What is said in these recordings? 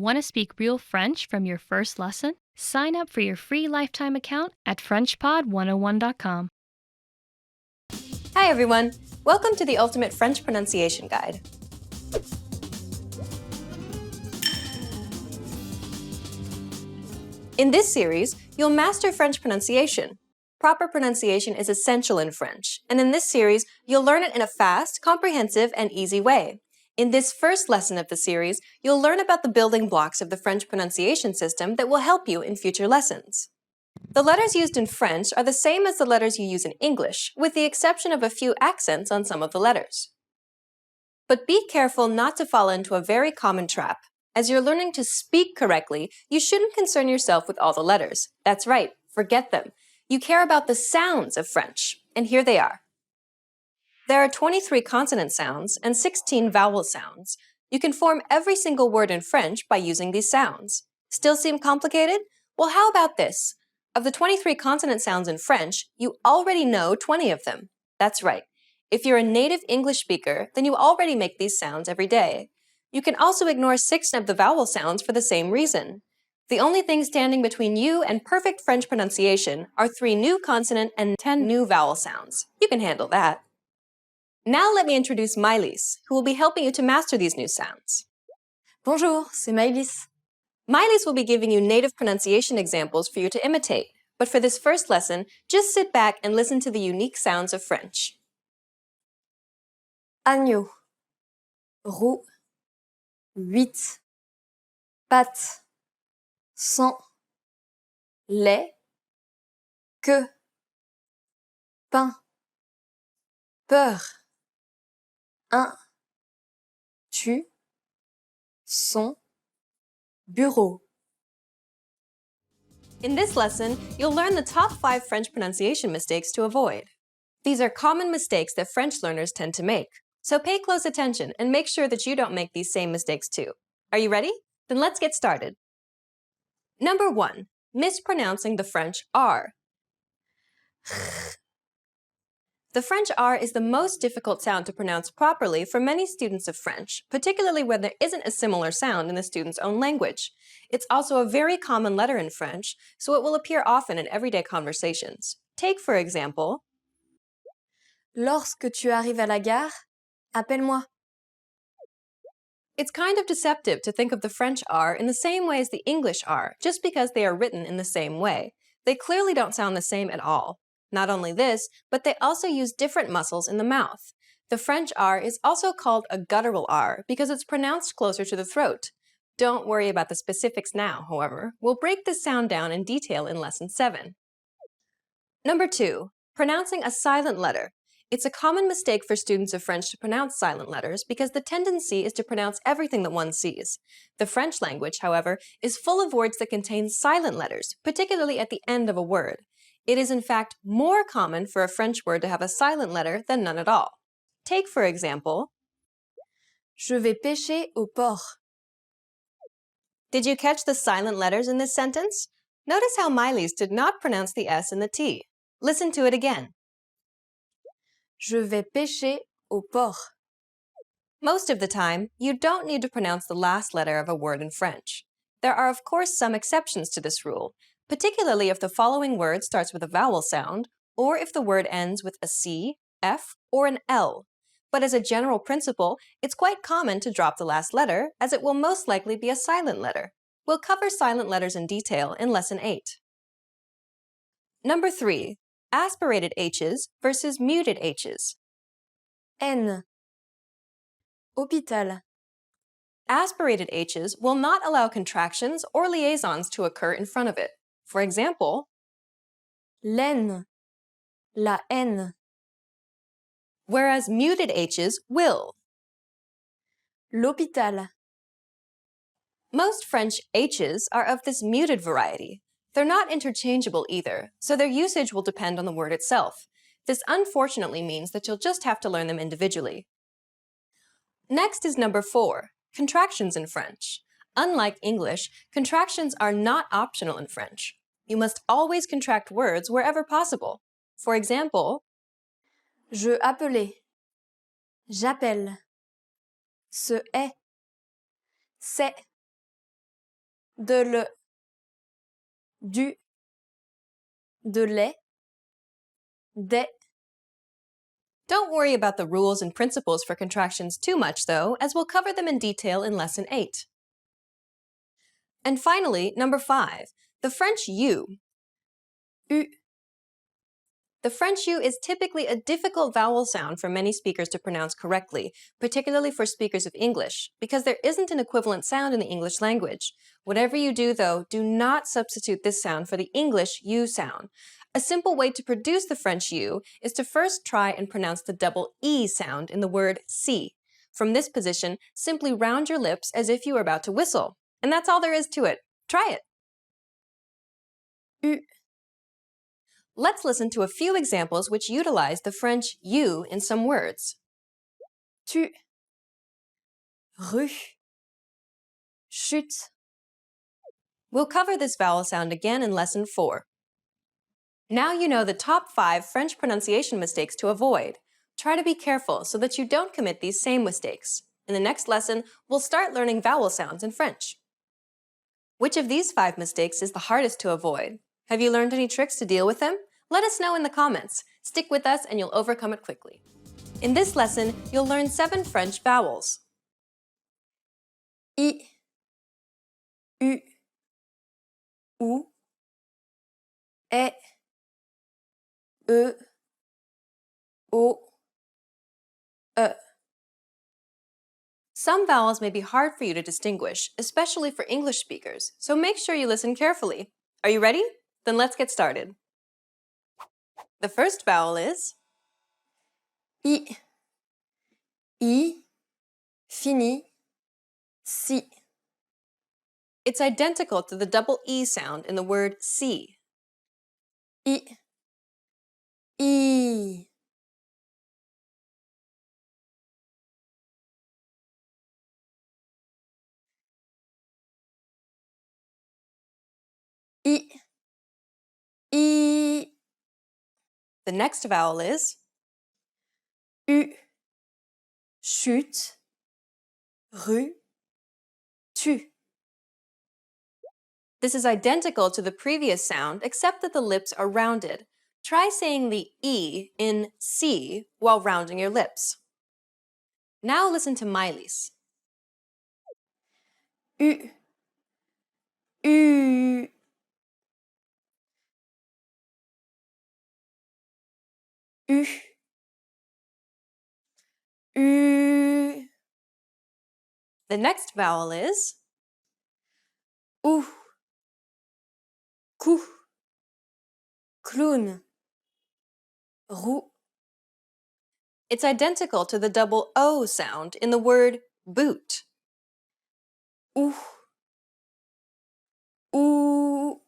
Want to speak real French from your first lesson? Sign up for your free lifetime account at FrenchPod101.com. Hi everyone! Welcome to the Ultimate French Pronunciation Guide. In this series, you'll master French pronunciation. Proper pronunciation is essential in French, and in this series, you'll learn it in a fast, comprehensive, and easy way. In this first lesson of the series, you'll learn about the building blocks of the French pronunciation system that will help you in future lessons. The letters used in French are the same as the letters you use in English, with the exception of a few accents on some of the letters. But be careful not to fall into a very common trap. As you're learning to speak correctly, you shouldn't concern yourself with all the letters. That's right, forget them. You care about the sounds of French, and here they are. There are 23 consonant sounds and 16 vowel sounds. You can form every single word in French by using these sounds. Still seem complicated? Well, how about this? Of the 23 consonant sounds in French, you already know 20 of them. That's right. If you're a native English speaker, then you already make these sounds every day. You can also ignore 6 of the vowel sounds for the same reason. The only thing standing between you and perfect French pronunciation are 3 new consonant and 10 new vowel sounds. You can handle that. Now let me introduce Maëlys, who will be helping you to master these new sounds. Bonjour, c'est Maëlys. Maëlys will be giving you native pronunciation examples for you to imitate, but for this first lesson, just sit back and listen to the unique sounds of French. Agneau, roux, 8, pâte, sang, lait, queue, pain, peur, un, tu, son, bureau. In this lesson, you'll learn the top 5 French pronunciation mistakes to avoid. These are common mistakes that French learners tend to make, so pay close attention and make sure that you don't make these same mistakes too. Are you ready? Then let's get started. Number 1. Mispronouncing the French R. The French R is the most difficult sound to pronounce properly for many students of French, particularly when there isn't a similar sound in the student's own language. It's also a very common letter in French, so it will appear often in everyday conversations. Take, for example, Lorsque tu arrives à la gare, appelle-moi. It's kind of deceptive to think of the French R in the same way as the English R, just because they are written in the same way. They clearly don't sound the same at all. Not only this, but they also use different muscles in the mouth. The French R is also called a guttural R because it's pronounced closer to the throat. Don't worry about the specifics now, however. We'll break this sound down in detail in Lesson 7. Number 2. Pronouncing a silent letter. It's a common mistake for students of French to pronounce silent letters because the tendency is to pronounce everything that one sees. The French language, however, is full of words that contain silent letters, particularly at the end of a word. It is in fact more common for a French word to have a silent letter than none at all. Take, for example, Je vais pêcher au port. Did you catch the silent letters in this sentence? Notice how Maëlys did not pronounce the S and the T. Listen to it again. Je vais pêcher au port. Most of the time, you don't need to pronounce the last letter of a word in French. There are of course some exceptions to this rule, particularly if the following word starts with a vowel sound, or if the word ends with a C, F, or an L. But as a general principle, it's quite common to drop the last letter, as it will most likely be a silent letter. We'll cover silent letters in detail in Lesson 8. Number 3. Aspirated H's versus muted H's. N. Hôpital. Aspirated H's will not allow contractions or liaisons to occur in front of it. For example, Laine. La haine. Whereas muted H's will. L'hôpital. Most French H's are of this muted variety. They're not interchangeable either, so their usage will depend on the word itself. This unfortunately means that you'll just have to learn them individually. Next is number 4, contractions in French. Unlike English, contractions are not optional in French. You must always contract words wherever possible. For example, Je appelais. J'appelle. Se est. C'est. de le, du, de les, des. Don't worry about the rules and principles for contractions too much, though, as we'll cover them in detail in Lesson 8. And finally, number 5, the French U. U. The French U is typically a difficult vowel sound for many speakers to pronounce correctly, particularly for speakers of English, because there isn't an equivalent sound in the English language. Whatever you do, though, do not substitute this sound for the English U sound. A simple way to produce the French U is to first try and pronounce the double E sound in the word see. From this position, simply round your lips as if you were about to whistle. And that's all there is to it. Try it. U. Let's listen to a few examples which utilize the French U in some words. Tu, rue, chute. We'll cover this vowel sound again in Lesson 4. Now you know the top 5 French pronunciation mistakes to avoid. Try to be careful so that you don't commit these same mistakes. In the next lesson, we'll start learning vowel sounds in French. Which of these 5 mistakes is the hardest to avoid? Have you learned any tricks to deal with them? Let us know in the comments. Stick with us and you'll overcome it quickly. In this lesson, you'll learn 7 French vowels. I, U, ou, e, o, e. Some vowels may be hard for you to distinguish, especially for English speakers, so make sure you listen carefully. Are you ready? Then let's get started. The first vowel is I. I, fini, si. It's identical to the double E sound in the word see. I. I. I. I. The next vowel is U. Chute, rue, tu. This is identical to the previous sound except that the lips are rounded. Try saying the E in see while rounding your lips. Now listen to Miley's. U. U. U. U. The next vowel is Ou. Cou. Clown. Roux. It's identical to the double O sound in the word boot. Ou. Ou.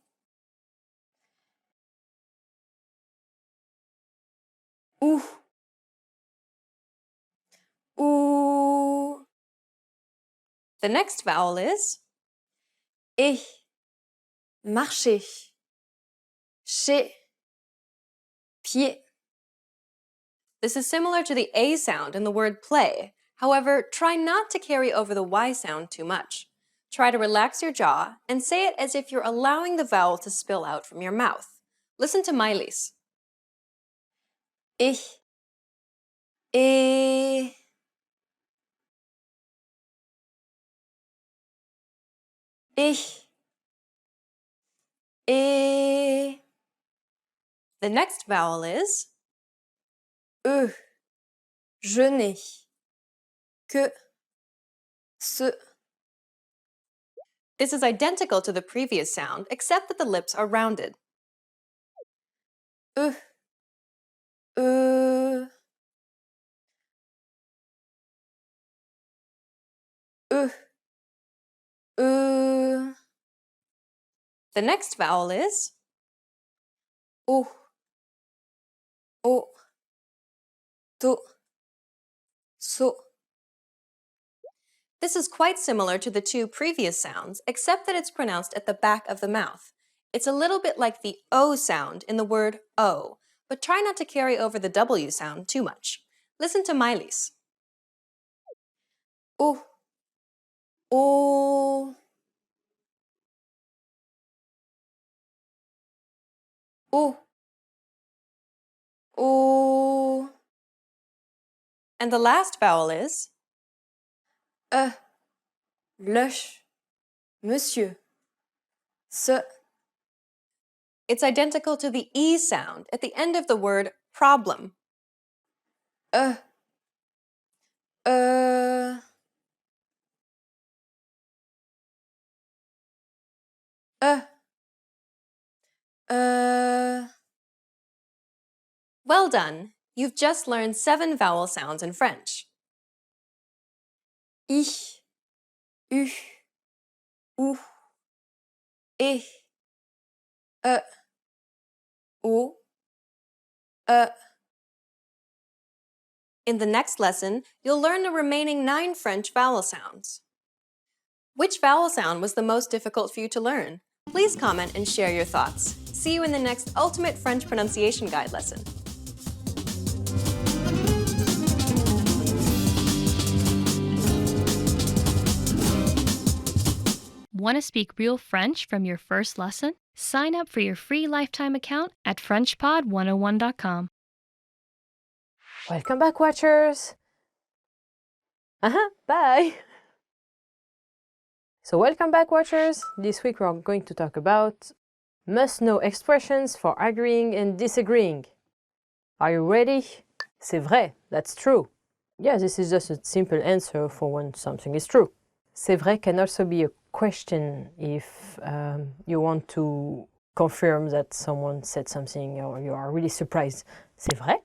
Ou. Ou. The next vowel is Et. Marcher. Chez. Pied. This is similar to the A sound in the word play. However, try not to carry over the Y sound too much. Try to relax your jaw and say it as if you're allowing the vowel to spill out from your mouth. Listen to Miley's. Et. Et. Et. Et. The next vowel is E. Je n'ai que ce. This is identical to the previous sound, except that the lips are rounded. E. E. E. E. The next vowel is O. O. To. So. This is quite similar to the 2 previous sounds, except that it's pronounced at the back of the mouth. It's a little bit like the O sound in the word O, but try not to carry over the W sound too much. Listen to Miley's. O. O. ou, ou, And the last vowel is lèche, monsieur, se, it's identical to the E sound at the end of the word problem. euh, euh, Well done! You've just learned 7 vowel sounds in French. ich, u, ou, et, o, In the next lesson, you'll learn the remaining 9 French vowel sounds. Which vowel sound was the most difficult for you to learn? Please comment and share your thoughts. See you in the next Ultimate French Pronunciation Guide lesson. Want to speak real French from your first lesson? Sign up for your free lifetime account at FrenchPod101.com. Welcome back, watchers! Bye! So welcome back, watchers! This week we are going to talk about must-know expressions for agreeing and disagreeing. Are you ready? C'est vrai, that's true. Yeah, this is just a simple answer for when something is true. C'est vrai can also be a question if you want to confirm that someone said something or you are really surprised. C'est vrai?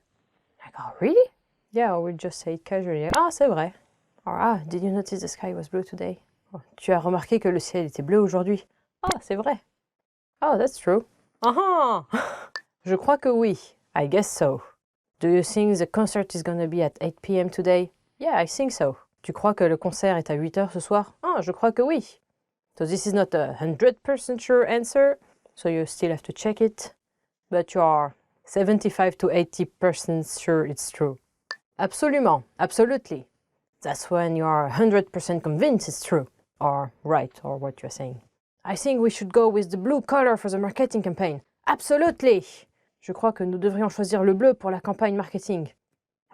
Like, oh, really? Yeah, or we just say it casually. Ah, c'est vrai. Or, ah, did you notice the sky was blue today? Oh, tu as remarqué que le ciel était bleu aujourd'hui? Ah, c'est vrai. Oh, that's true. Je crois que oui. I guess so. Do you think the concert is gonna be at 8 p.m. today? Yeah, I think so. Tu crois que le concert est à 8 heures ce soir? Ah, je crois que oui. So this is not a 100% sure answer, so you still have to check it, but you are 75 to 80% sure it's true. Absolument, absolutely. That's when you are 100% convinced it's true, or right, or what you're saying. I think we should go with the blue color for the marketing campaign. Absolutely. Je crois que nous devrions choisir le bleu pour la campagne marketing.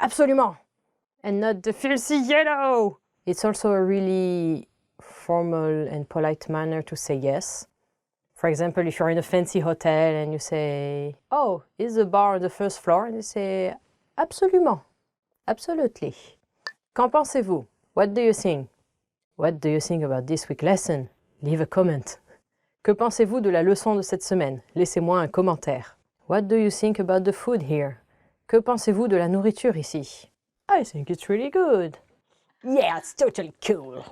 Absolument. And not the filthy yellow. It's also a really formal and polite manner to say yes. For example, if you're in a fancy hotel and you say, oh, is the bar on the first floor? And you say, absolument. Absolutely. Qu'en pensez-vous? What do you think? What do you think about this week's lesson? Leave a comment. Que pensez-vous de la leçon de cette semaine? Laissez-moi un commentaire. What do you think about the food here? Que pensez-vous de la nourriture ici? I think it's really good. Yeah, it's totally cool.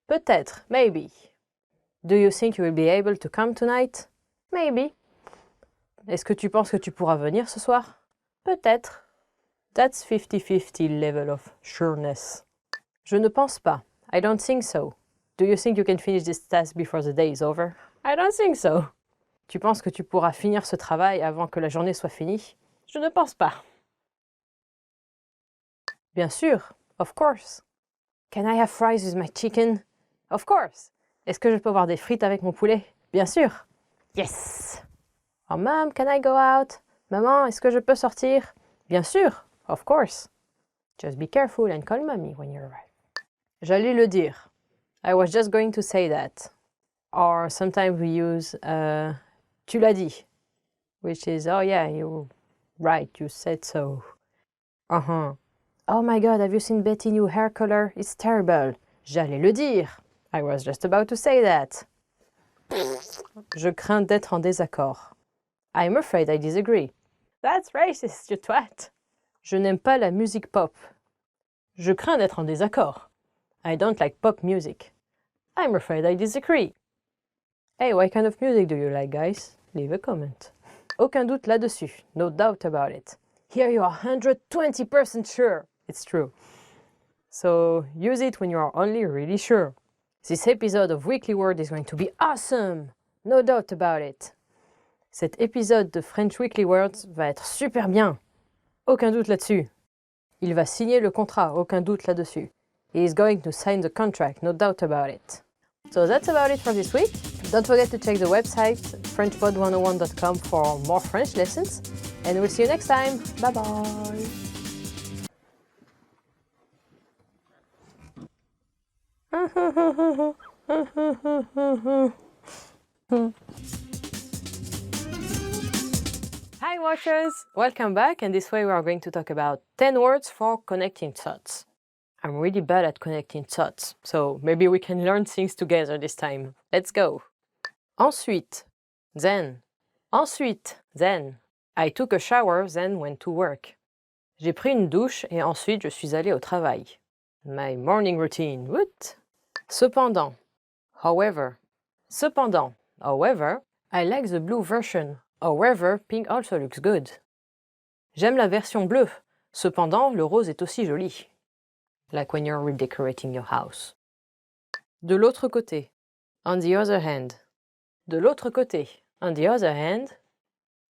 Peut-être, maybe. Do you think you will be able to come tonight? Maybe. Est-ce que tu penses que tu pourras venir ce soir? Peut-être. That's 50-50 level of sureness. Je ne pense pas. I don't think so. Do you think you can finish this task before the day is over? I don't think so. Tu penses que tu pourras finir ce travail avant que la journée soit finie? Je ne pense pas. Bien sûr. Of course. Can I have fries with my chicken? Of course. Est-ce que je peux avoir des frites avec mon poulet? Bien sûr. Yes. Oh, Mom, can I go out? Maman, est-ce que je peux sortir? Bien sûr. Of course. Just be careful and call mommy when you arrive. J'allais le dire. I was just going to say that. Or sometimes we use tu l'as dit, which is, oh yeah, you're right, you said so. Oh my God, have you seen Betty's new hair color? It's terrible. J'allais le dire. I was just about to say that. Je crains d'être en désaccord. I'm afraid I disagree. That's racist, you twat. Je n'aime pas la musique pop. Je crains d'être en désaccord. I don't like pop music. I'm afraid I disagree. Hey, what kind of music do you like, guys? Leave a comment. Aucun doute là-dessus. No doubt about it. Here you are 120% sure. It's true. So use it when you are only really sure. This episode of Weekly Word is going to be awesome. No doubt about it. Cet épisode de French Weekly Words va être super bien. Aucun doute là-dessus. Il va signer le contrat. Aucun doute là-dessus. He is going to sign the contract. No doubt about it. So that's about it for this week. Don't forget to check the website frenchpod101.com for more French lessons, and we'll see you next time. Bye bye! Hi watchers! Welcome back, and this way we are going to talk about 10 words for connecting thoughts. I'm really bad at connecting thoughts, so maybe we can learn things together this time. Let's go! Ensuite, then. Ensuite, then. I took a shower, then went to work. J'ai pris une douche et ensuite je suis allé au travail. My morning routine. What? Cependant. However. Cependant. However, I like the blue version. However, pink also looks good. J'aime la version bleue. Cependant, le rose est aussi joli. Like when you're redecorating your house. De l'autre côté. On the other hand. De l'autre côté. On the other hand.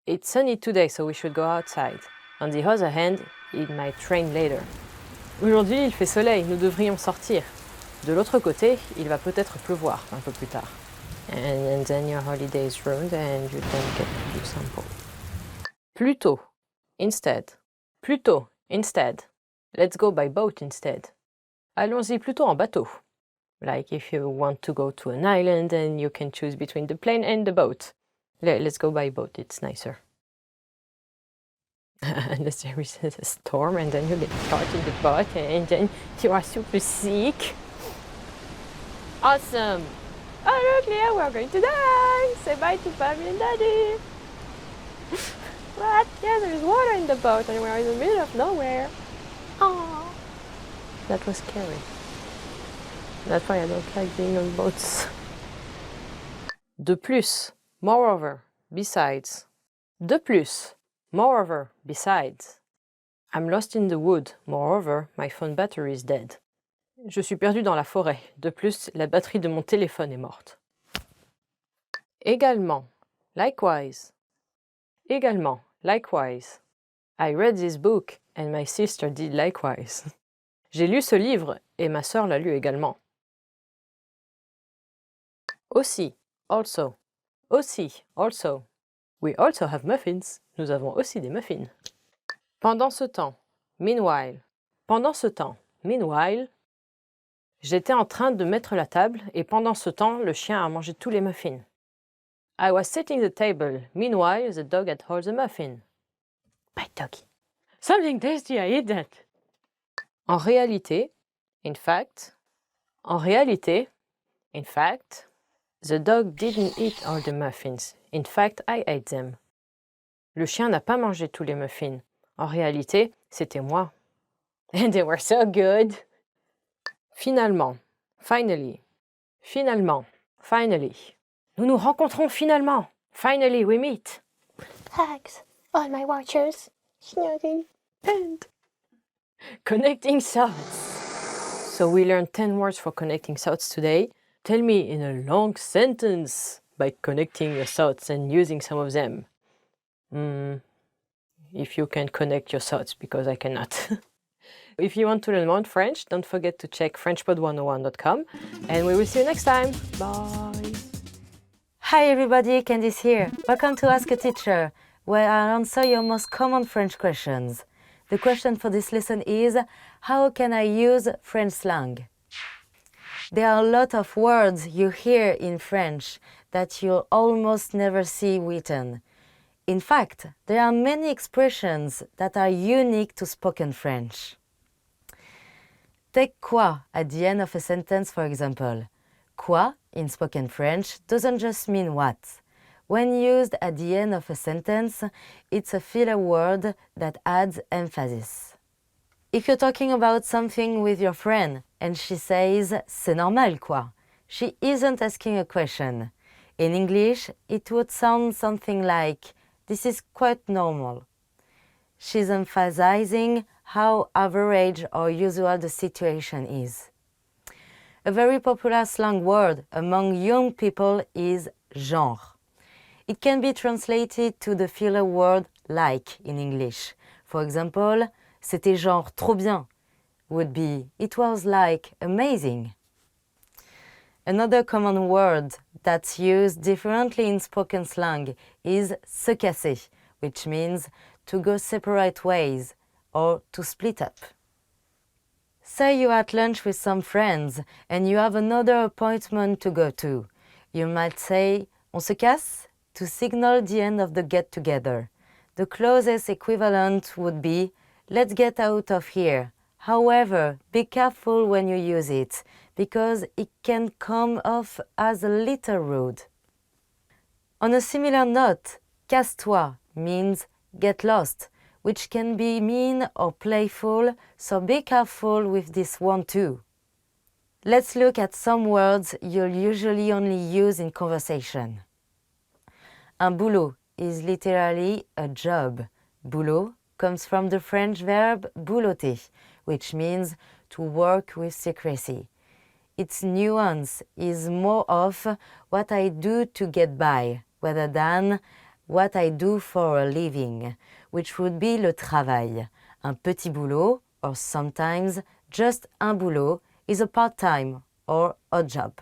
It's sunny today, so we should go outside. On the other hand, it might rain later. Aujourd'hui, il fait soleil, nous devrions sortir. De l'autre côté, il va peut-être pleuvoir un peu plus tard. And then your holiday is ruined and you don't get to do sample. Plutôt. Instead. Plutôt. Instead. Let's go by boat instead. Allons-y plutôt en bateau. Like if you want to go to an island and you can choose between the plane and the boat. Let's go by boat, it's nicer. Unless there is a storm and then you get caught in the boat and then you are super sick. Awesome! Oh look, Leah, we're going to die! Say bye to Mommy and Daddy! What? Yeah, there's water in the boat and we're in the middle of nowhere. Aww. That was scary. That's why I don't like being on boats. De plus, moreover, besides. De plus, moreover, besides. I'm lost in the wood. Moreover, my phone battery is dead. Je suis perdu dans la forêt. De plus, la batterie de mon téléphone est morte. Également, likewise. Également, likewise. I read this book and my sister did likewise. J'ai lu ce livre et ma sœur l'a lu également. Aussi, also. Aussi, also. We also have muffins. Nous avons aussi des muffins. Pendant ce temps, meanwhile. Pendant ce temps, meanwhile. J'étais en train de mettre la table et pendant ce temps, le chien a mangé tous les muffins. I was setting the table. Meanwhile, the dog had all the muffin. Bite doggy. Something tasty, I eat that. En réalité, in fact. En réalité, in fact. The dog didn't eat all the muffins. In fact, I ate them. Le chien n'a pas mangé tous les muffins. En réalité, c'était moi. And they were so good. Finalement, finally. Finalement, finally. Nous nous rencontrons finalement. Finally, we meet. Thanks, all my watchers. Snuggy. And connecting thoughts. So we learned 10 words for connecting thoughts today. Tell me in a long sentence by connecting your thoughts and using some of them. If you can connect your thoughts, because I cannot. If you want to learn more French, don't forget to check frenchpod101.com, and we will see you next time. Bye! Hi everybody, Candice here. Welcome to Ask a Teacher, where I'll answer your most common French questions. The question for this lesson is, how can I use French slang? There are a lot of words you hear in French that you'll almost never see written. In fact, there are many expressions that are unique to spoken French. Take quoi at the end of a sentence, for example. Quoi, in spoken French, doesn't just mean what. When used at the end of a sentence, it's a filler word that adds emphasis. If you're talking about something with your friend and she says, c'est normal quoi, she isn't asking a question. In English, it would sound something like, this is quite normal. She's emphasizing how average or usual the situation is. A very popular slang word among young people is genre. It can be translated to the filler word like in English. For example, c'était genre trop bien would be it was like amazing. Another common word that's used differently in spoken slang is se casser, which means to go separate ways or to split up. Say you're at lunch with some friends and you have another appointment to go to. You might say on se casse to signal the end of the get-together. The closest equivalent would be let's get out of here. However, be careful when you use it because it can come off as a little rude. On a similar note, casse-toi means get lost, which can be mean or playful, so be careful with this one too. Let's look at some words you'll usually only use in conversation. Un boulot is literally a job. Boulot comes from the French verb boulotter, which means to work with secrecy. Its nuance is more of what I do to get by, rather than what I do for a living, which would be le travail. Un petit boulot, or sometimes just un boulot, is a part-time or odd job.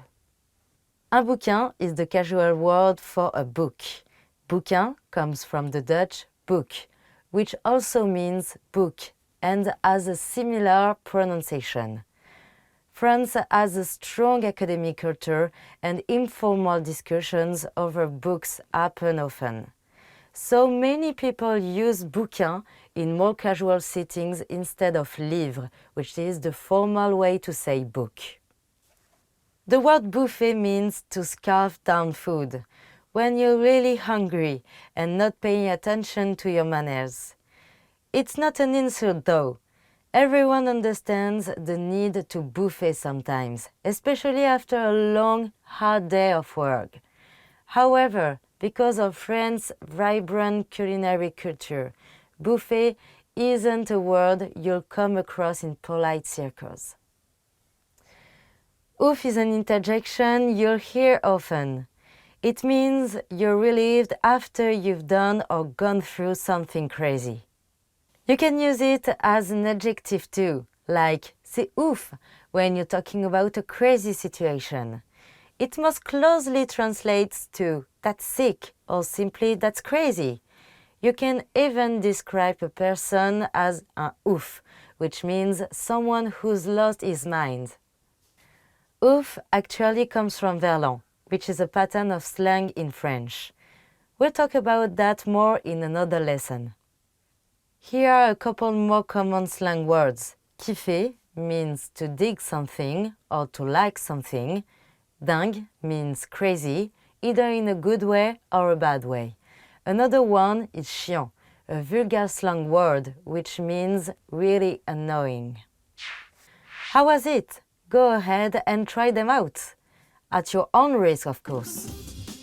Un bouquin is the casual word for a book. Bouquin comes from the Dutch boek, which also means book and has a similar pronunciation. France has a strong academic culture and informal discussions over books happen often. So many people use bouquin in more casual settings instead of livre, which is the formal way to say book. The word buffet means to scarf down food, when you're really hungry and not paying attention to your manners. It's not an insult though. Everyone understands the need to buffet sometimes, especially after a long, hard day of work. However, because of France's vibrant culinary culture, buffet isn't a word you'll come across in polite circles. Ouf is an interjection you'll hear often. It means you're relieved after you've done or gone through something crazy. You can use it as an adjective too, like c'est ouf when you're talking about a crazy situation. It most closely translates to that's sick or simply that's crazy. You can even describe a person as un ouf, which means someone who's lost his mind. Ouf actually comes from verlan, which is a pattern of slang in French. We'll talk about that more in another lesson. Here are a couple more common slang words. Kiffer means to dig something or to like something. Dingue means crazy, either in a good way or a bad way. Another one is chiant, a vulgar slang word which means really annoying. How was it? Go ahead and try them out. At your own risk, of course.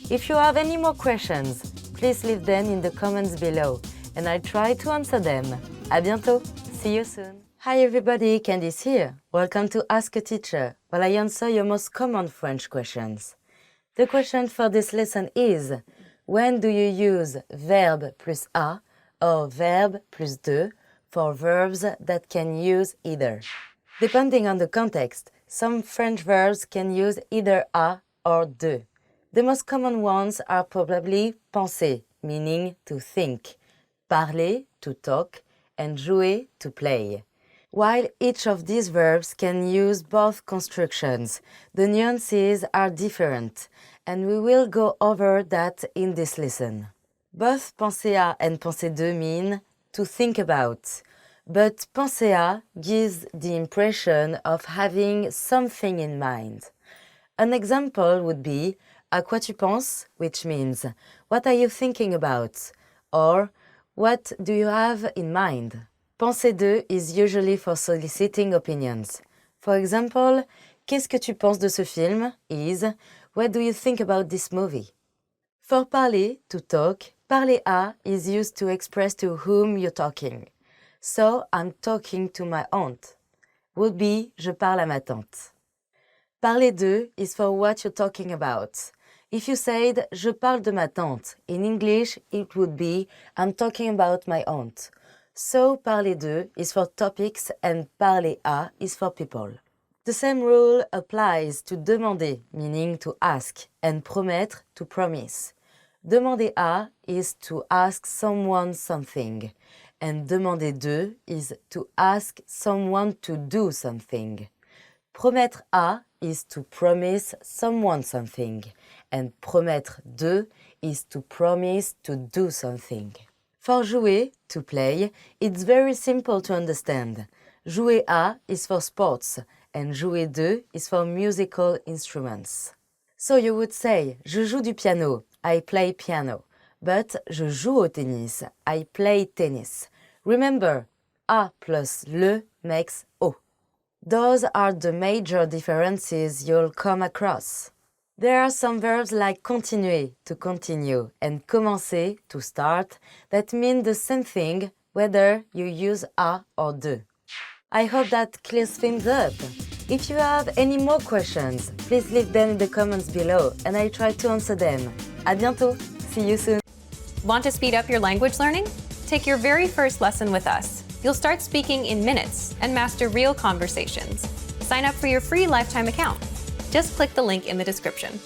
If you have any more questions, please leave them in the comments below and I'll try to answer them. À bientôt! See you soon! Hi everybody, Candice here. Welcome to Ask a Teacher, where I answer your most common French questions. The question for this lesson is, when do you use verbe plus a or verbe plus de for verbs that can use either? Depending on the context, some French verbs can use either a or de. The most common ones are probably penser, meaning to think, parler, to talk, and jouer, to play. While each of these verbs can use both constructions, the nuances are different, and we will go over that in this lesson. Both penser à and penser de mean to think about, but penser à gives the impression of having something in mind. An example would be à quoi tu penses, which means what are you thinking about, or what do you have in mind? Penser de is usually for soliciting opinions. For example, qu'est-ce que tu penses de ce film is what do you think about this movie? For parler, to talk, parler à is used to express to whom you're talking. So, I'm talking to my aunt. Would be je parle à ma tante. Parler de is for what you're talking about. If you said je parle de ma tante, in English it would be I'm talking about my aunt. So, parler de is for topics and parler à is for people. The same rule applies to demander, meaning to ask, and promettre, to promise. Demander à is to ask someone something, and demander de is to ask someone to do something. Promettre à is to promise someone something, and promettre de is to promise to do something. For jouer, to play, it's very simple to understand. Jouer à is for sports, and jouer de is for musical instruments. So you would say, je joue du piano, I play piano. But je joue au tennis, I play tennis. Remember, à plus le makes o. Those are the major differences you'll come across. There are some verbs like continuer, to continue, and commencer, to start, that mean the same thing whether you use à or de. I hope that clears things up. If you have any more questions, please leave them in the comments below and I try to answer them. À bientôt! See you soon! Want to speed up your language learning? Take your very first lesson with us. You'll start speaking in minutes and master real conversations. Sign up for your free lifetime account. Just click the link in the description.